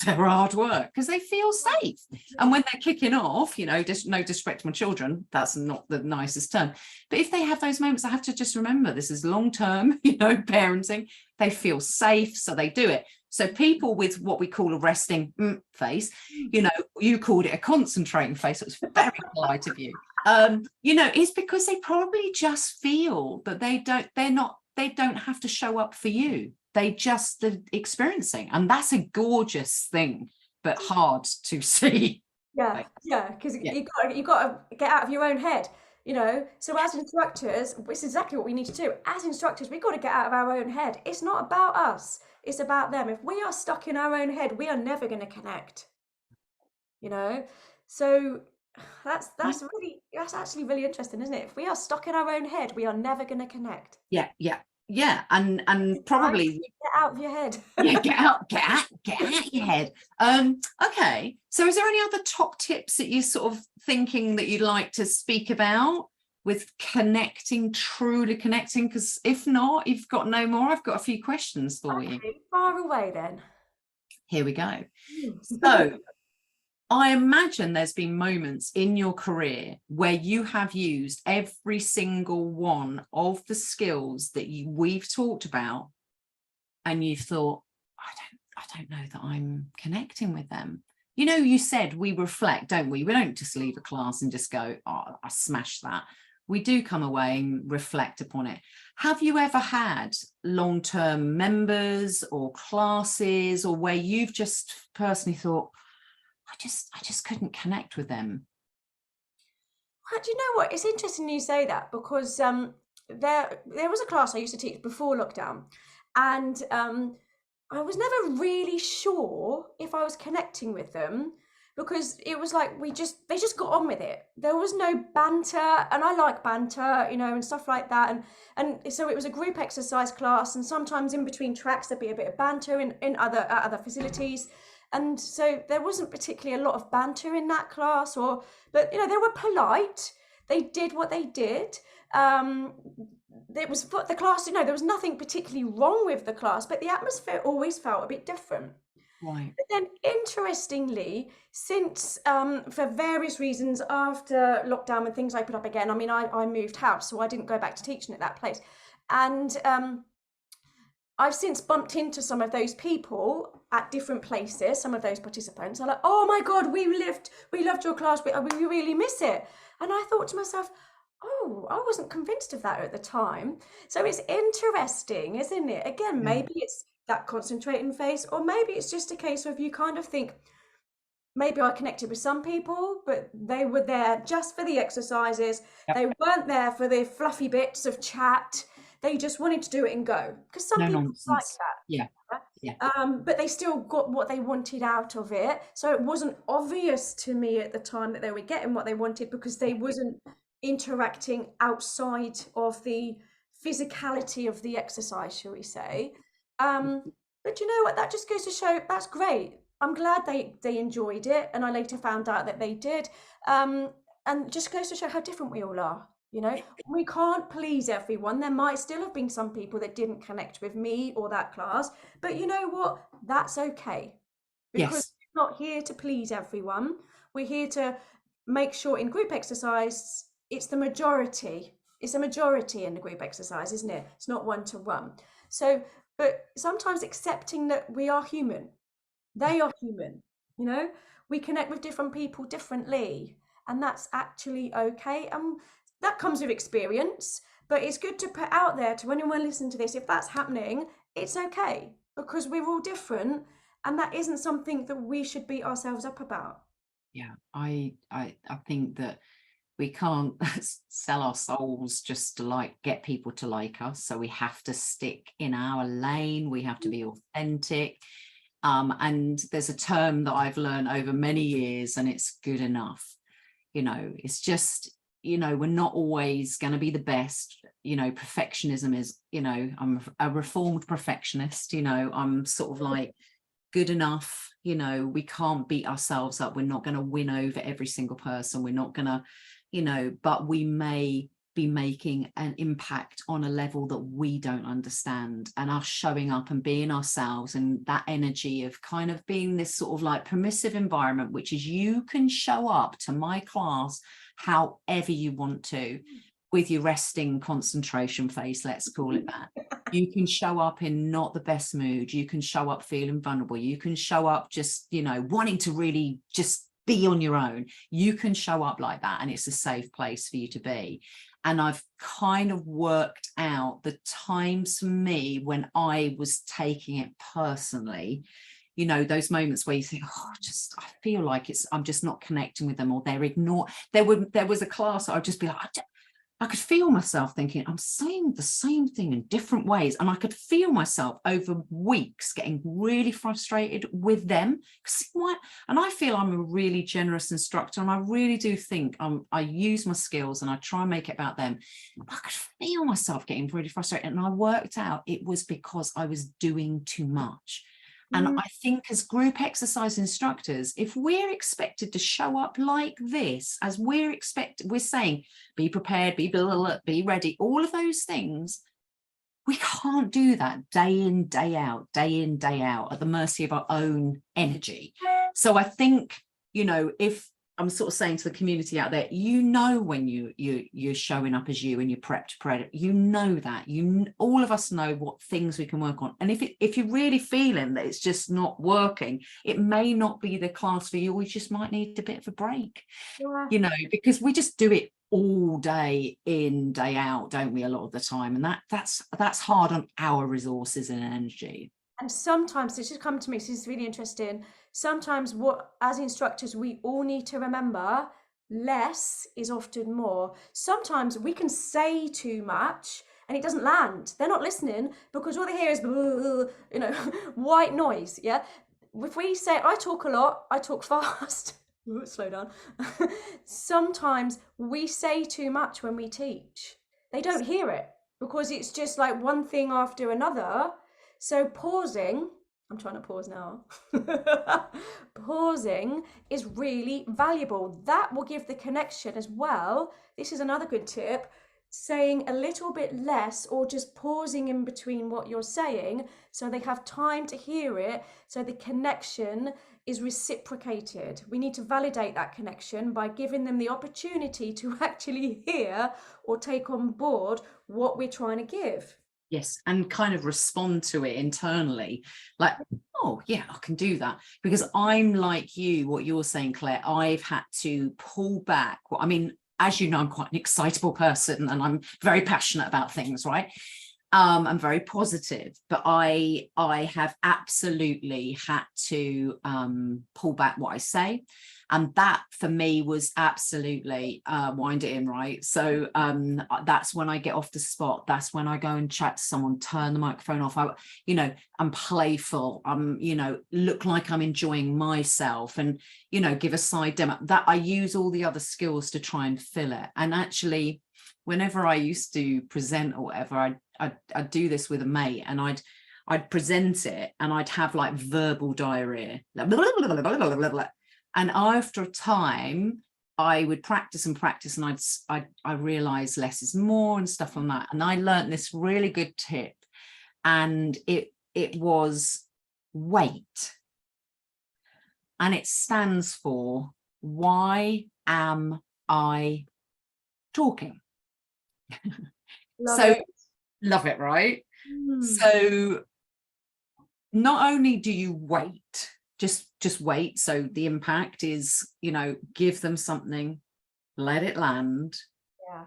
they're hard work because they feel safe. And when they're kicking off, you know, just no disrespect to my children, that's not the nicest term. But if they have those moments, I have to just remember this is long-term, you know, parenting. They feel safe, so they do it. So people with what we call a resting face, you know, you called it a concentrating face. It was very polite of you. You know, it's because they probably just feel that they don't have to show up for you. They just are experiencing, and that's a gorgeous thing, but hard to see. Yeah, yeah, because you got to get out of your own head, you know. So as instructors, it's exactly what we need to do. As instructors, we've got to get out of our own head. It's not about us, it's about them. If we are stuck in our own head, we are never going to connect, you know. So That's actually really interesting, isn't it? If we are stuck in our own head, we are never going to connect. Yeah, and Time to probably get out of your head. yeah, get out your head. Okay, so is there any other top tips that you're sort of thinking that you'd like to speak about with truly connecting? Because if not, you've got no more. I've got a few questions for you. Far away then. Here we go. So I imagine there's been moments in your career where you have used every single one of the skills that we've talked about, and you've thought, I don't know that I'm connecting with them. You know, you said we reflect, don't we? We don't just leave a class and just go, oh, I smashed that. We do come away and reflect upon it. Have you ever had long-term members or classes, or where you've just personally thought, I just couldn't connect with them? Do you know what? It's interesting you say that, because there was a class I used to teach before lockdown, and I was never really sure if I was connecting with them, because it was like they just got on with it. There was no banter, and I like banter, you know, and stuff like that. And so it was a group exercise class, and sometimes in between tracks there'd be a bit of banter in other facilities. And so there wasn't particularly a lot of banter in that class, but you know, they were polite. They did what they did. It was for the class, you know, there was nothing particularly wrong with the class, but the atmosphere always felt a bit different. Right. But then, interestingly, since for various reasons after lockdown, when things opened up again, I mean, I moved house, so I didn't go back to teaching at that place. And I've since bumped into some of those people at different places, some of those participants are like, oh my God, we loved your class, we really miss it. And I thought to myself, oh, I wasn't convinced of that at the time. So it's interesting, isn't it? Again, maybe it's that concentrating phase, or maybe it's just a case of you kind of think, maybe I connected with some people, but they were there just for the exercises. Yep. They weren't there for the fluffy bits of chat. They just wanted to do it and go, because some people like that. But they still got what they wanted out of it. So it wasn't obvious to me at the time that they were getting what they wanted, because they wasn't interacting outside of the physicality of the exercise, shall we say. But you know what? That just goes to show that's great. I'm glad they enjoyed it, and I later found out that they did. And just goes to show how different we all are. You know, we can't please everyone. There might still have been some people that didn't connect with me or that class, but you know what? That's okay, because we're not here to please everyone. We're here to make sure in group exercise, it's the majority. It's a majority in the group exercise, isn't it? It's not one-to-one. So, but sometimes accepting that we are human, they are human, you know, we connect with different people differently, and that's actually okay. That comes with experience, but it's good to put out there to anyone listening to this, if that's happening, it's okay, because we're all different, and that isn't something that we should beat ourselves up about. Yeah, I think that we can't sell our souls just to get people to like us. So we have to stick in our lane. We have to be authentic. And there's a term that I've learned over many years, and it's good enough. You know, it's just, you know, we're not always going to be the best. You know, perfectionism is, you know, I'm a reformed perfectionist, you know, I'm sort of like good enough. You know, we can't beat ourselves up. We're not going to win over every single person. We're not going to, you know, but we may be making an impact on a level that we don't understand, and us showing up and being ourselves, and that energy of kind of being this sort of like permissive environment, which is you can show up to my class however you want to, with your resting concentration face, let's call it that. You can show up in not the best mood. You can show up feeling vulnerable. You can show up just, you know, wanting to really just be on your own. You can show up like that, and it's a safe place for you to be. And I've kind of worked out the times for me when I was taking it personally, you know, those moments where you think, oh, I feel like I'm just not connecting with them, or they're ignored. There was a class I'd just be like, I could feel myself thinking, I'm saying the same thing in different ways. And I could feel myself over weeks getting really frustrated with them. And I feel I'm a really generous instructor, and I really do think I use my skills and I try and make it about them. I could feel myself getting really frustrated. And I worked out it was because I was doing too much. And I think as group exercise instructors, if we're expected to show up like this, as we're saying, be prepared, be ready, all of those things, we can't do that day in, day out, at the mercy of our own energy. So I think, if I'm sort of saying to the community out there, when you're showing up as you and you're prepped, that all of us know what things we can work on. And if you're really feeling that it's just not working, it may not be the class for you. We just might need a bit of a break, because we just do it all day in, day out, don't we, a lot of the time, and that's hard on our resources and energy. And sometimes this has come to me, this is really interesting. Sometimes as instructors, we all need to remember, less is often more. Sometimes we can say too much and it doesn't land. They're not listening because all they hear is, white noise. Yeah. If we say, I talk a lot, I talk fast, slow down. Sometimes we say too much when we teach. They don't hear it because it's just like one thing after another. So pausing, I'm trying to pause now. Pausing is really valuable. That will give the connection as well. This is another good tip. Saying a little bit less or just pausing in between what you're saying so they have time to hear it, so the connection is reciprocated. We need to validate that connection by giving them the opportunity to actually hear or take on board what we're trying to give. Yes, and kind of respond to it internally, like, oh yeah, I can do that. Because I'm like you, what you're saying, Claire, I've had to pull back. Well, I mean, as you know, I'm quite an excitable person and I'm very passionate about things, right? I'm very positive, but I have absolutely had to pull back what I say. And that for me was absolutely wind it in, right? So that's when I get off the spot. That's when I go and chat to someone, turn the microphone off. I'm playful. Look like I'm enjoying myself, and, give a side demo. That I use all the other skills to try and fill it. And actually, whenever I used to present or whatever, I'd do this with a mate, and I'd present it and I'd have like verbal diarrhea. Like, blah, blah, blah, blah, blah, blah, blah. And after a time, I would practice and practice, and I realized less is more and stuff like that. And I learned this really good tip, and it was WAIT, and it stands for why am I talking? Love it, right? So not only do you wait, just wait. So the impact is, give them something, let it land. Yeah.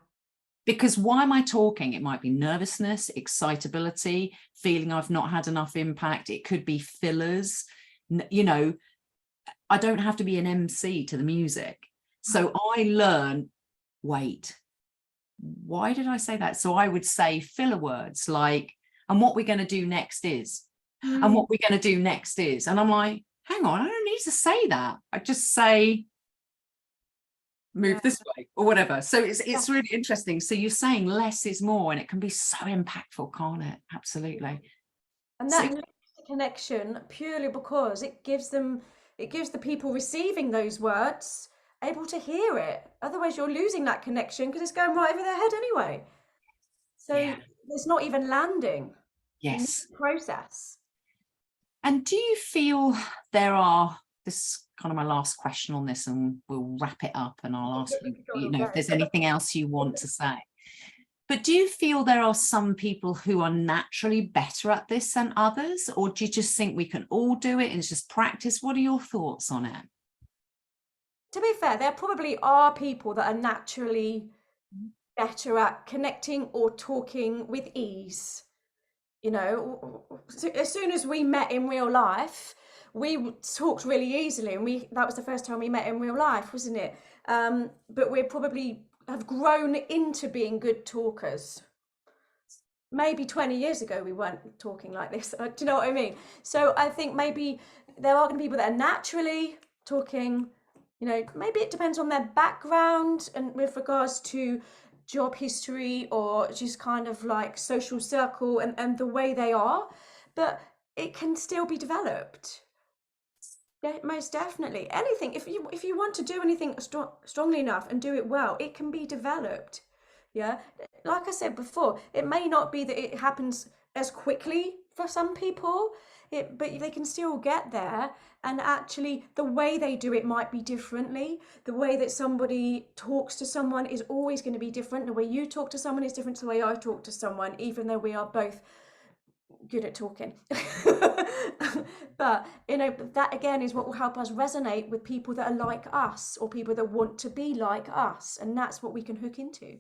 Because why am I talking? It might be nervousness, excitability, feeling I've not had enough impact. It could be fillers. I don't have to be an MC to the music. So I learn, wait, why did I say that? So I would say filler words like, and what we're going to do next is, and what we're going to do next is. And I'm like, hang on, I don't need to say that. I just say, move this way or whatever. So it's really interesting. So you're saying less is more, and it can be so impactful, can't it? Absolutely. And that leads to connection purely because it gives the people receiving those words able to hear it. Otherwise you're losing that connection because it's going right over their head anyway. So it's not even landing. Yes. Process. And do you feel this is kind of my last question on this, and we'll wrap it up, and I'll ask you, if there's anything else you want to say. But do you feel there are some people who are naturally better at this than others, or do you just think we can all do it and it's just practice? What are your thoughts on it? To be fair, there probably are people that are naturally better at connecting or talking with ease. As soon as we met in real life, we talked really easily, and that was the first time we met in real life, wasn't it? But we're probably have grown into being good talkers. Maybe 20 years ago we weren't talking like this. Do you know what I mean? So I think maybe there are going to be people that are naturally talking, you know, maybe it depends on their background and with regards to job history or just kind of like social circle and the way they are, but it can still be developed. Yeah, most definitely. Anything, if you want to do anything strongly enough and do it well, it can be developed. Yeah, like I said before, it may not be that it happens as quickly for some people, but they can still get there. And actually, the way they do it might be differently. The way that somebody talks to someone is always going to be different. The way you talk to someone is different to the way I talk to someone, even though we are both good at talking. But you know, that again is what will help us resonate with people that are like us or people that want to be like us, and that's what we can hook into.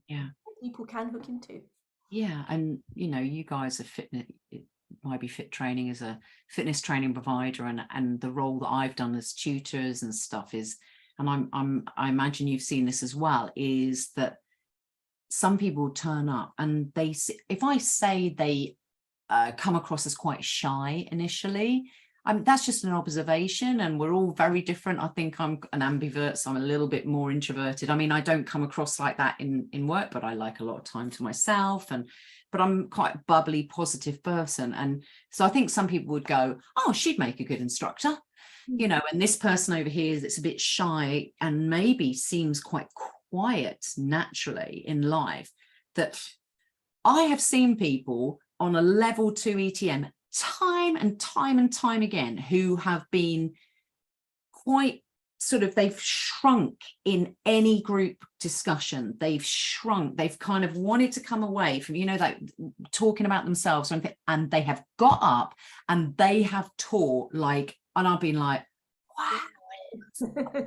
Yeah, people can hook into. Yeah, and you know, you guys are YBFIT Training is a fitness training provider, and the role that I've done as tutors and stuff is, and I imagine you've seen this as well, is that some people turn up and if I say they come across as quite shy initially, that's just an observation, and we're all very different. I think I'm an ambivert, so I'm a little bit more introverted. I mean, I don't come across like that in work, but I like a lot of time to myself, but I'm quite a bubbly, positive person. And so I think some people would go, oh, she'd make a good instructor, you know, and this person over here that's a bit shy and maybe seems quite quiet naturally in life, that I have seen people on a level 2 ETM time and time again who have been quite sort of, they've shrunk in any group discussion. They've shrunk, they've kind of wanted to come away from, you know, like talking about themselves or anything, and they have got up and they have taught like, and I've been like, wow.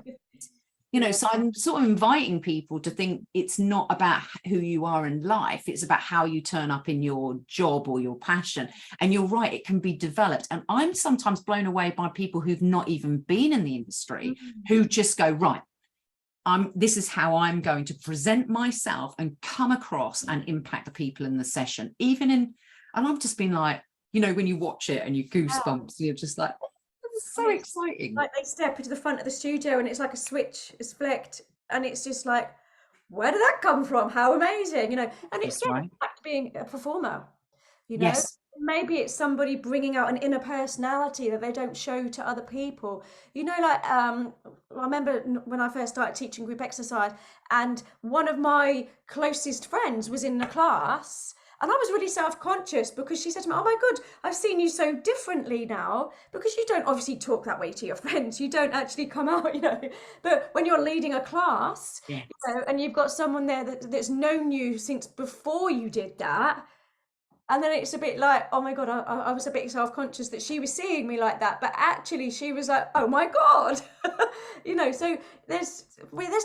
You know, so I'm sort of inviting people to think it's not about who you are in life. It's about how you turn up in your job or your passion. And you're right, it can be developed. And I'm sometimes blown away by people who've not even been in the industry, who just go, right, this is how I'm going to present myself and come across and impact the people in the session. And I've just been like, you know, when you watch it and you goosebumps, you're just like, it's so exciting. Like they step into the front of the studio and it's like a switch is flicked and it's just like, where did that come from? How amazing, you know? And it's right. Back to being a performer, you know? Yes. Maybe it's somebody bringing out an inner personality that they don't show to other people. You know, like I remember when I first started teaching group exercise, and one of my closest friends was in the class. And I was really self-conscious because she said to me, oh my God, I've seen you so differently now, because you don't obviously talk that way to your friends. You don't actually come out, you know, but when you're leading a class, yes. You know, and you've got someone there that's known you since before you did that. And then it's a bit like, oh my God, I was a bit self-conscious that she was seeing me like that. But actually she was like, oh my God, you know, so there's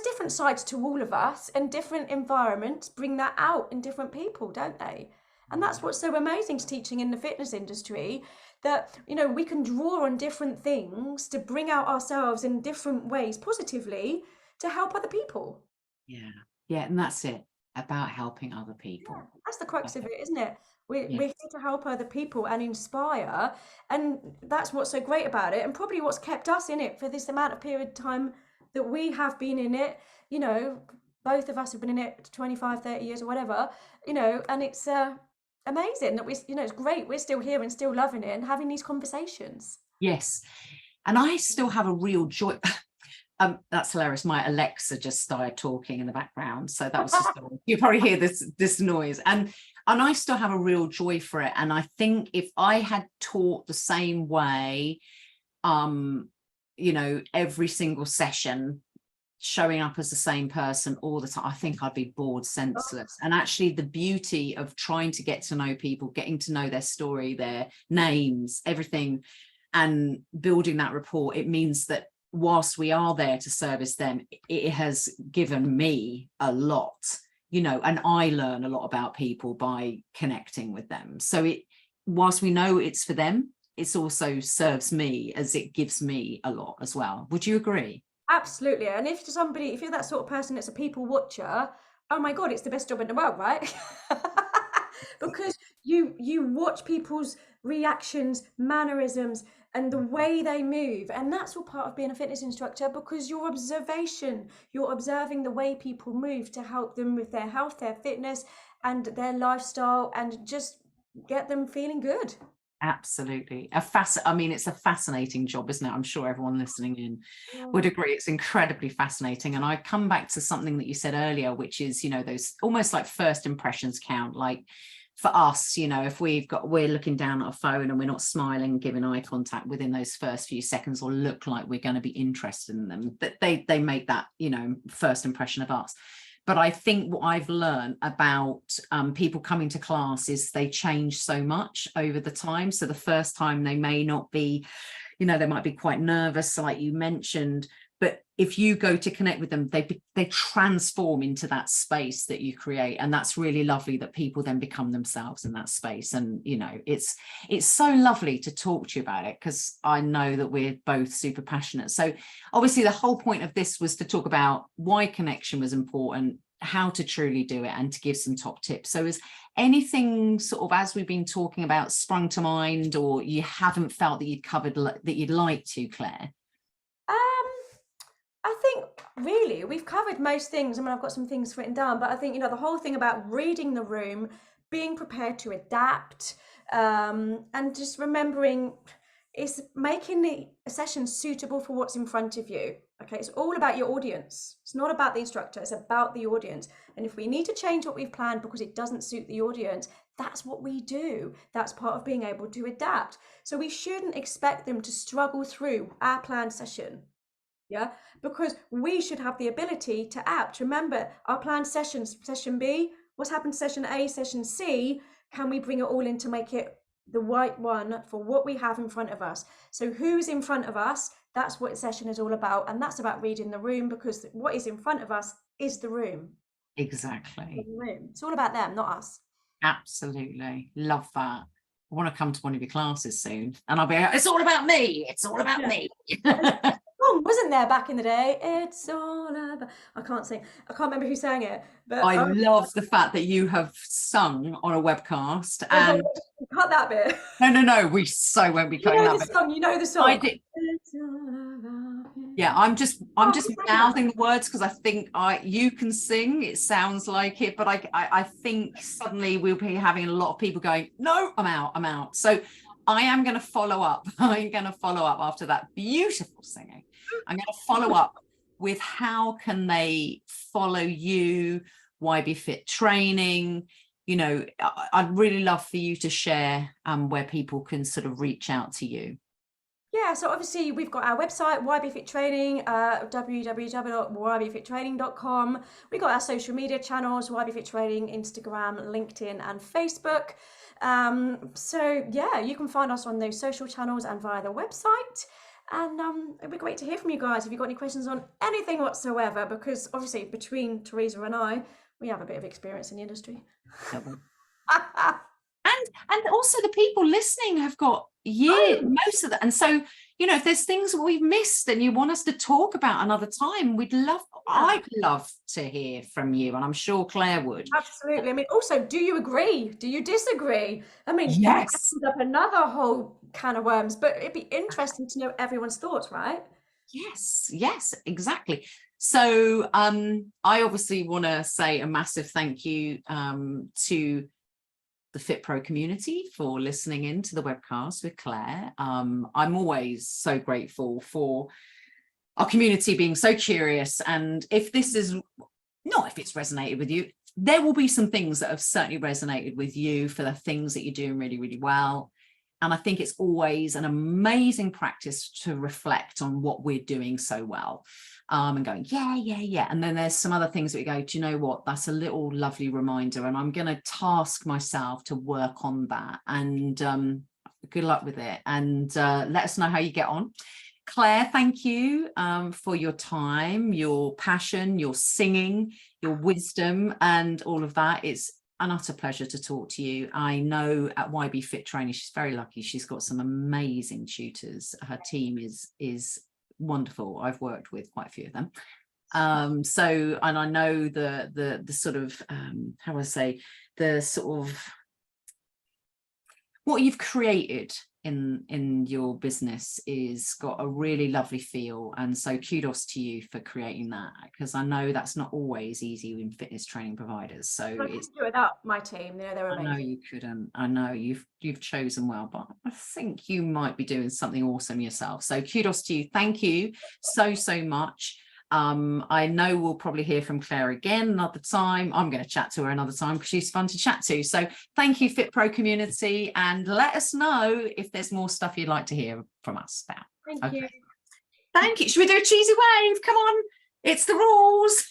different sides to all of us, and different environments bring that out in different people, don't they? And that's what's so amazing to teaching in the fitness industry, that, you know, we can draw on different things to bring out ourselves in different ways positively to help other people. Yeah. Yeah. And that's it, about helping other people. Yeah, that's the crux of it, isn't it? We're here to help other people and inspire, and that's what's so great about it, and probably what's kept us in it for this amount of period of time that we have been in it. You know, both of us have been in it 25, 30 years or whatever, you know, and it's amazing that you know, it's great we're still here and still loving it and having these conversations. Yes, and I still have a real joy. That's hilarious. My Alexa just started talking in the background, so that was just you probably hear this noise, and I still have a real joy for it. And I think if I had taught the same way, you know, every single session, showing up as the same person all the time, I think I'd be bored senseless. And actually the beauty of trying to get to know people, getting to know their story, their names, everything, and building that rapport, it means that whilst we are there to service them, it has given me a lot, you know, and I learn a lot about people by connecting with them. So whilst we know it's for them, it's also serves me as it gives me a lot as well. Would you agree? Absolutely. And if you're that sort of person that's a people watcher, oh my God, it's the best job in the world, right? Because you watch people's reactions, mannerisms, and the way they move. And that's all part of being a fitness instructor, because you're observing the way people move to help them with their health, their fitness, and their lifestyle, and just get them feeling good. Absolutely. I mean, it's a fascinating job, isn't it? I'm sure everyone listening in would Mm. agree. It's incredibly fascinating. And I come back to something that you said earlier, which is, you know, those almost like first impressions count. Like for us, you know, if we're looking down at a phone and we're not smiling, giving eye contact within those first few seconds, or look like we're going to be interested in them, that they make that, you know, first impression of us. But I think what I've learned about people coming to class is they change so much over the time. So the first time they may not be, you know, they might be quite nervous, like you mentioned. But if you go to connect with them, they transform into that space that you create. And that's really lovely that people then become themselves in that space. And, you know, it's so lovely to talk to you about it, because I know that we're both super passionate. So obviously the whole point of this was to talk about why connection was important, how to truly do it, and to give some top tips. So is anything sort of, as we've been talking about, sprung to mind, or you haven't felt that you'd covered that you'd like to, Claire? I think really we've covered most things. I mean, I've got some things written down, but I think, you know, the whole thing about reading the room, being prepared to adapt, and just remembering is making the session suitable for what's in front of you. Okay, it's all about your audience. It's not about the instructor, it's about the audience. And if we need to change what we've planned because it doesn't suit the audience, that's what we do. That's part of being able to adapt. So we shouldn't expect them to struggle through our planned session. Yeah, because we should have the ability to adapt. Remember, our planned sessions, session B, what's happened to session A, session C, can we bring it all in to make it the right one for what we have in front of us? So who's in front of us, that's what session is all about. And that's about reading the room, because what is in front of us is the room. Exactly. It's all about them, not us. Absolutely. Love that. I want to come to one of your classes soon, and I'll be like, it's all about me. It's all about me. Wasn't there back in the day? It's all about. I can't sing. I can't remember who sang it, but I love the fact that you have sung on a webcast. oh, And cut that bit. no, we so won't be cutting that bit. You know the song. I did. Yeah, I'm just mouthing the words because I think you can sing. It sounds like it, but I think suddenly we'll be having a lot of people going, no, I'm out. So I am going to follow up. I'm going to follow up after that beautiful singing. I'm going to follow up with how can they follow you, YBFIT Training. You know, I'd really love for you to share where people can sort of reach out to you. Yeah, so obviously we've got our website, YBFIT Training, www.ybfittraining.com. We've got our social media channels, YBFIT Training, Instagram, LinkedIn, and Facebook. So yeah, you can find us on those social channels and via the website. And it'd be great to hear from you guys if you've got any questions on anything whatsoever, because obviously between Teresa and I, we have a bit of experience in the industry. And also the people listening have got years, most of that. And so, you know, if there's things that we've missed and you want us to talk about another time, I'd love to hear from you. And I'm sure Claire would. Absolutely. I mean, also, do you agree? Do you disagree? I mean, yes, that opens up another whole can of worms, but it'd be interesting to know everyone's thoughts, right? Yes, exactly. So I obviously want to say a massive thank you to the FitPro community for listening in to the webcast with Claire. I'm always so grateful for our community being so curious. And if it's resonated with you, there will be some things that have certainly resonated with you for the things that you're doing really, really well. And I think it's always an amazing practice to reflect on what we're doing so well. And going, yeah. And then there's some other things that we go, do you know what? That's a little lovely reminder. And I'm going to task myself to work on that. And good luck with it. And let us know how you get on. Claire, thank you for your time, your passion, your singing, your wisdom, and all of that. It's an utter pleasure to talk to you. I know at YBFIT Training, she's very lucky. She's got some amazing tutors. Her team is wonderful. I've worked with quite a few of them. So, and I know the sort of, how do I say, the sort of what you've created in your business is got a really lovely feel, and so kudos to you for creating that, because I know that's not always easy in fitness training providers. So I couldn't do it without my team. They're amazing. I know you couldn't. I know you've chosen well, but I think you might be doing something awesome yourself. So kudos to you. Thank you so much. I know we'll probably hear from Claire again another time. I'm going to chat to her another time because she's fun to chat to. So thank you, FitPro community, and let us know if there's more stuff you'd like to hear from us about. Thank you. Thank you. Should we do a cheesy wave? Come on, it's the rules.